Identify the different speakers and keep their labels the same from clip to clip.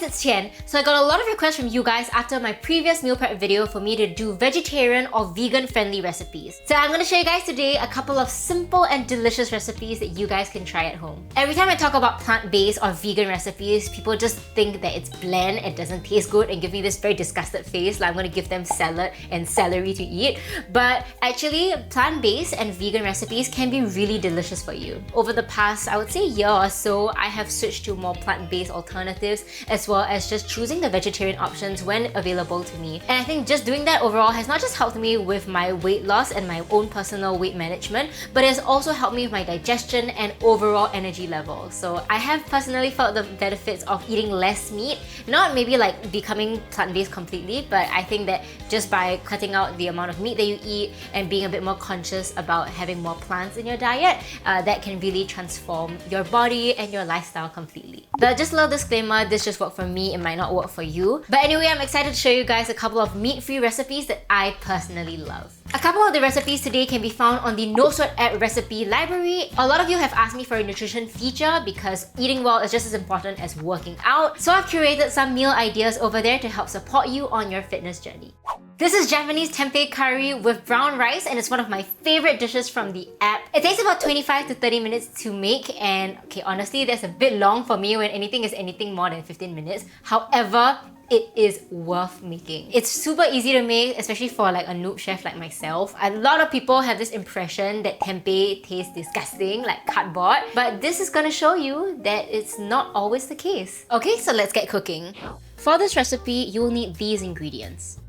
Speaker 1: guys, it's Tyen. So I got a lot of requests from you guys after my previous meal prep video for me to do vegetarian or vegan friendly recipes. So I'm gonna show you guys today a couple of simple and delicious recipes that you guys can try at home. Every time I talk about plant-based or vegan recipes, people just think that it's bland, it doesn't taste good, and give me this very disgusted face like I'm gonna give them salad and celery to eat. But actually, plant-based and vegan recipes can be really delicious for you. Over the past, I would say year or so, I have switched to more plant-based alternatives as well as just choosing the vegetarian options when available to me. And I think just doing that overall has not just helped me with my weight loss and my own personal weight management, but it has also helped me with my digestion and overall energy level. So I have personally felt the benefits of eating less meat, not maybe like becoming plant-based completely, but I think that just by cutting out the amount of meat that you eat and being a bit more conscious about having more plants in your diet, that can really transform your body and your lifestyle completely. But just a little disclaimer, this just worked for me, it might not work for you. But anyway, I'm excited to show you guys a couple of meat-free recipes that I personally love. A couple of the recipes today can be found on the No Sweat app recipe library. A lot of you have asked me for a nutrition feature because eating well is just as important as working out. So I've curated some meal ideas over there to help support you on your fitness journey. This is Japanese tempeh curry with brown rice, and it's one of my favorite dishes from the app. It takes about 25 to 30 minutes to make, and okay, honestly, that's a bit long for me when anything is anything more than 15 minutes. However, it is worth making. It's super easy to make, especially for like a noob chef like myself. A lot of people have this impression that tempeh tastes disgusting, like cardboard, but this is gonna show you that it's not always the case. Okay, so let's get cooking. For this recipe, you will need these ingredients.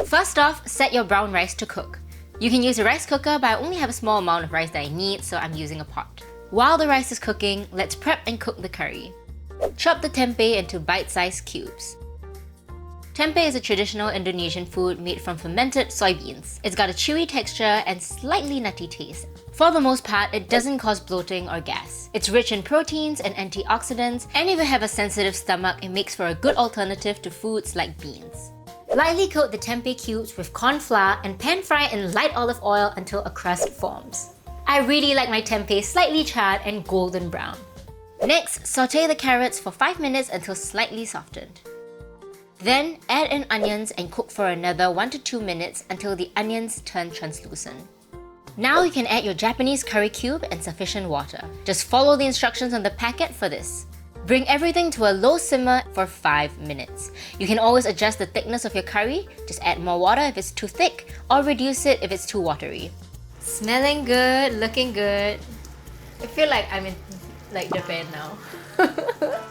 Speaker 1: First off, set your brown rice to cook. You can use a rice cooker, but I only have a small amount of rice that I need, so I'm using a pot. While the rice is cooking, let's prep and cook the curry. Chop the tempeh into bite-sized cubes. Tempeh is a traditional Indonesian food made from fermented soybeans. It's got a chewy texture and slightly nutty taste. For the most part, it doesn't cause bloating or gas. It's rich in proteins and antioxidants, and if you have a sensitive stomach, it makes for a good alternative to foods like beans. Lightly coat the tempeh cubes with corn flour and pan fry in light olive oil until a crust forms. I really like my tempeh slightly charred and golden brown. Next, saute the carrots for 5 minutes until slightly softened. Then, add in onions and cook for another 1 to 2 minutes until the onions turn translucent. Now you can add your Japanese curry cube and sufficient water. Just follow the instructions on the packet for this. Bring everything to a low simmer for 5 minutes. You can always adjust the thickness of your curry, just add more water if it's too thick, or reduce it if it's too watery. Smelling good, looking good. I feel like I'm in like Japan now.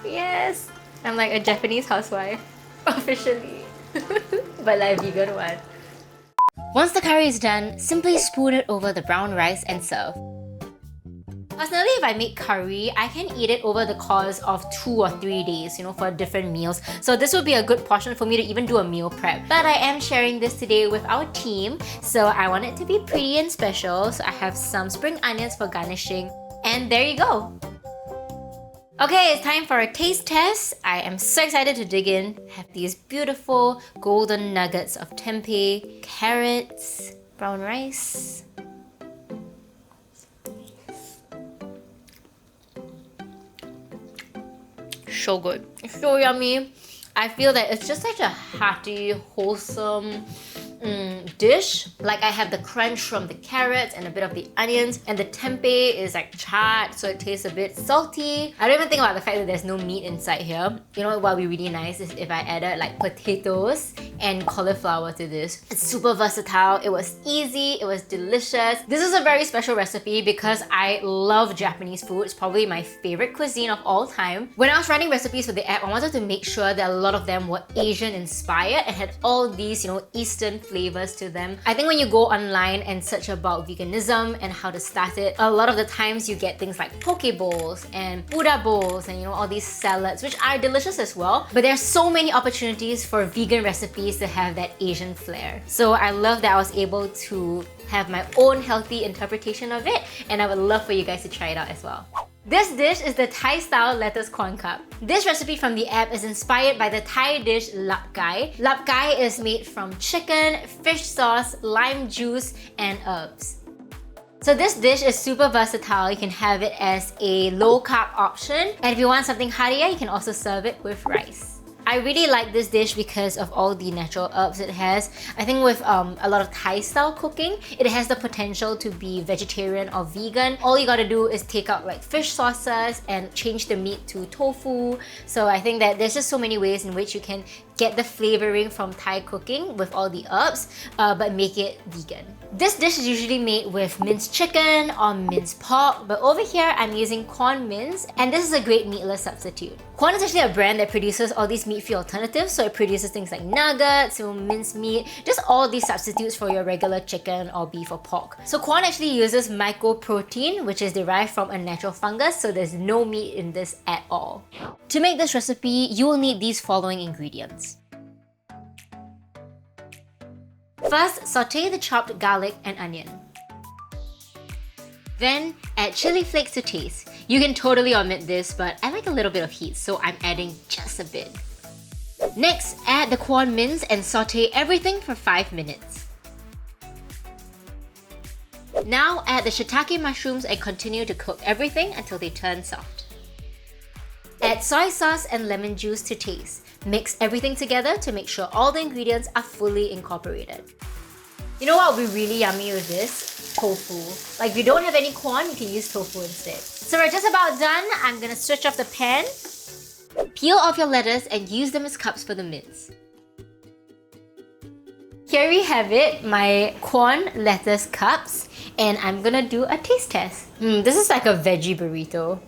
Speaker 1: Yes! I'm like a Japanese housewife, officially. But like a vegan one. Once the curry is done, simply spoon it over the brown rice and serve. Personally, if I make curry, I can eat it over the course of 2 or 3 days, for different meals. So this would be a good portion for me to even do a meal prep. But I am sharing this today with our team, so I want it to be pretty and special. So I have some spring onions for garnishing, and there you go. Okay, it's time for a taste test. I am so excited to dig in. I have these beautiful golden nuggets of tempeh, carrots, brown rice. So good. It's so yummy. I feel that it's just such a hearty, wholesome dish. Like I have the crunch from the carrots and a bit of the onions, and the tempeh is like charred, so it tastes a bit salty. I don't even think about the fact that there's no meat inside here. You know what would be really nice is if I added like potatoes and cauliflower to this. It's super versatile, it was easy, it was delicious. This is a very special recipe because I love Japanese food. It's probably my favorite cuisine of all time. When I was writing recipes for the app, I wanted to make sure that a lot of them were Asian inspired and had all these, Eastern flavors to them. I think when you go online and search about veganism and how to start it, a lot of the times you get things like poke bowls and Buddha bowls and all these salads, which are delicious as well. But there are so many opportunities for vegan recipes to have that Asian flair. So I love that I was able to have my own healthy interpretation of it, and I would love for you guys to try it out as well. This dish is the Thai-style lettuce corn cup. This recipe from the app is inspired by the Thai dish lap gai. Lap gai is made from chicken, fish sauce, lime juice, and herbs. So this dish is super versatile. You can have it as a low-carb option, and if you want something heartier, you can also serve it with rice. I really like this dish because of all the natural herbs it has. I think with a lot of Thai style cooking, it has the potential to be vegetarian or vegan. All you gotta do is take out like fish sauces and change the meat to tofu. So I think that there's just so many ways in which you can get the flavoring from Thai cooking with all the herbs, but make it vegan. This dish is usually made with minced chicken or minced pork, but over here I'm using Quorn mince, and this is a great meatless substitute. Quorn is actually a brand that produces all these meat-free alternatives, so it produces things like nuggets, minced meat, just all these substitutes for your regular chicken or beef or pork. So Quorn actually uses mycoprotein, which is derived from a natural fungus, so there's no meat in this at all. To make this recipe, you will need these following ingredients. First, saute the chopped garlic and onion. Then, add chili flakes to taste. You can totally omit this, but I like a little bit of heat, so I'm adding just a bit. Next, add the Quorn mince and saute everything for 5 minutes. Now, add the shiitake mushrooms and continue to cook everything until they turn soft. Add soy sauce and lemon juice to taste. Mix everything together to make sure all the ingredients are fully incorporated. You know what would be really yummy with this? Tofu. Like if you don't have any Quorn, you can use tofu instead. So we're just about done. I'm gonna switch off the pan. Peel off your lettuce and use them as cups for the mince. Here we have it, my Quorn lettuce cups, and I'm gonna do a taste test. This is like a veggie burrito.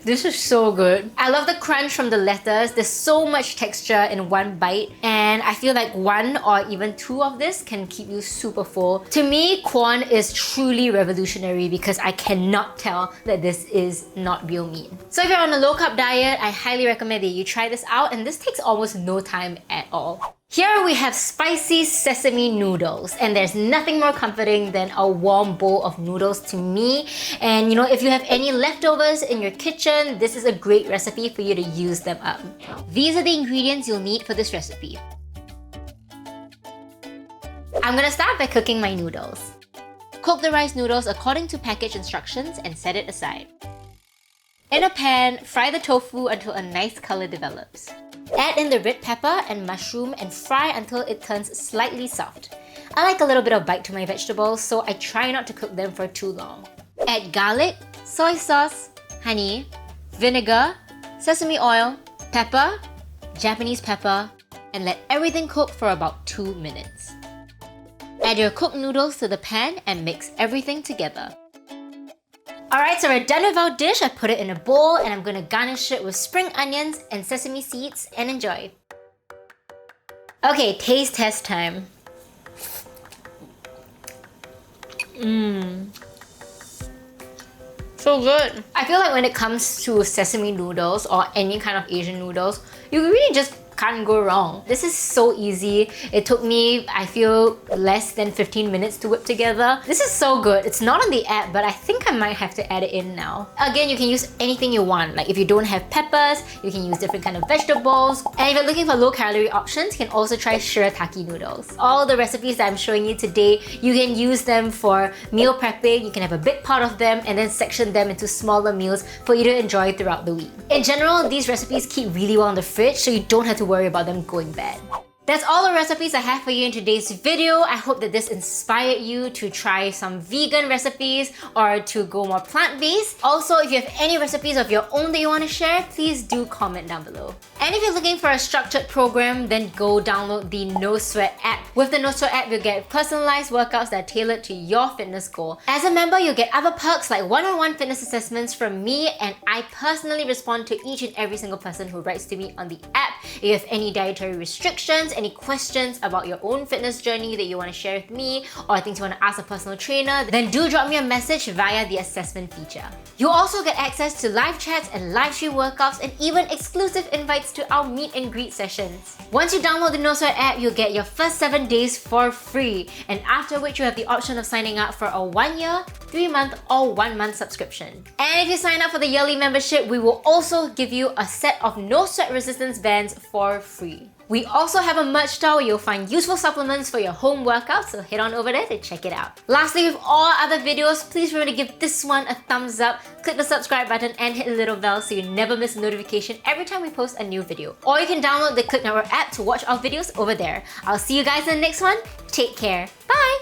Speaker 1: This is so good. I love the crunch from the lettuce. There's so much texture in one bite, and I feel like 1 or even 2 of this can keep you super full. To me, Quorn is truly revolutionary because I cannot tell that this is not real meat. So if you're on a low-carb diet, I highly recommend that you try this out, and this takes almost no time at all. Here we have spicy sesame noodles, and there's nothing more comforting than a warm bowl of noodles to me. And you know, if you have any leftovers in your kitchen, this is a great recipe for you to use them up. These are the ingredients you'll need for this recipe. I'm gonna start by cooking my noodles. Cook the rice noodles according to package instructions and set it aside. In a pan, fry the tofu until a nice color develops. Add in the red pepper and mushroom and fry until it turns slightly soft. I like a little bit of bite to my vegetables, so I try not to cook them for too long. Add garlic, soy sauce, honey, vinegar, sesame oil, pepper, Japanese pepper, and let everything cook for about 2 minutes. Add your cooked noodles to the pan and mix everything together. Alright, so we're done with our dish. I put it in a bowl and I'm gonna garnish it with spring onions and sesame seeds and enjoy. Okay, taste test time. So good. I feel like when it comes to sesame noodles or any kind of Asian noodles, you really just can't go wrong. This is so easy. It took me, I feel, less than 15 minutes to whip together. This is so good. It's not on the app, but I think I might have to add it in now. Again, you can use anything you want. Like if you don't have peppers, you can use different kind of vegetables. And if you're looking for low-calorie options, you can also try shirataki noodles. All the recipes that I'm showing you today, you can use them for meal prepping. You can have a big pot of them and then section them into smaller meals for you to enjoy throughout the week. In general, these recipes keep really well in the fridge, so you don't have to worry about them going bad. That's all the recipes I have for you in today's video. I hope that this inspired you to try some vegan recipes or to go more plant-based. Also, if you have any recipes of your own that you want to share, please do comment down below. And if you're looking for a structured program, then go download the No Sweat app. With the No Sweat app, you'll get personalized workouts that are tailored to your fitness goal. As a member, you'll get other perks like one-on-one fitness assessments from me, and I personally respond to each and every single person who writes to me on the app. If you have any dietary restrictions, any questions about your own fitness journey that you want to share with me, or things you want to ask a personal trainer, then do drop me a message via the assessment feature. You'll also get access to live chats and live stream workouts and even exclusive invites to our meet and greet sessions. Once you download the No Sweat app, you'll get your first 7 days for free, and after which you have the option of signing up for a 1-year, 3-month or 1-month subscription. And if you sign up for the yearly membership, we will also give you a set of No Sweat resistance bands for free. We also have a merch store where you'll find useful supplements for your home workouts, so head on over there to check it out. Lastly, with all our other videos, please remember to give this one a thumbs up, click the subscribe button and hit the little bell so you never miss a notification every time we post a new video. Or you can download the Clicknetwork app to watch our videos over there. I'll see you guys in the next one. Take care. Bye!